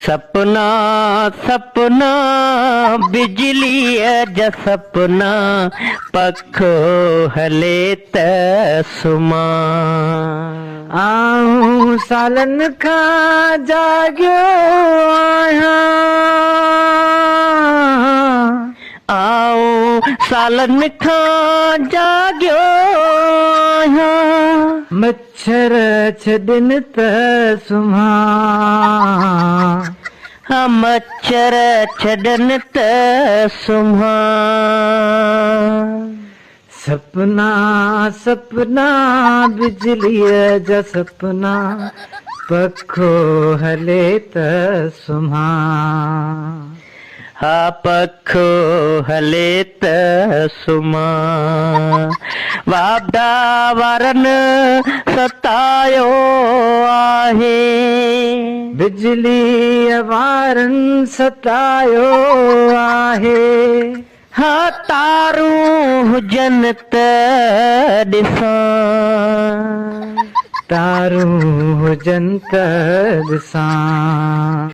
सपना सपना बिजली जा सपना पखो हले त सुमा। आऊं सालन खां जागियो आहियां, आऊं सालन खां जागियो आहियां। मच्छर छॾनि त सुम्हां, हाँ मच्छर छॾनि त सुम्हां। सपना सपना बिजलीअ जा सपना पखो हले त सुम्हां। हा पखो हले त सुम्हां। वापदा वारनि सतायो आहे, बिजलीअ वारनि सतायो आहे। हा तारूं हुजनि त ॾिसां, तारूं हुजनि त ॾिसां।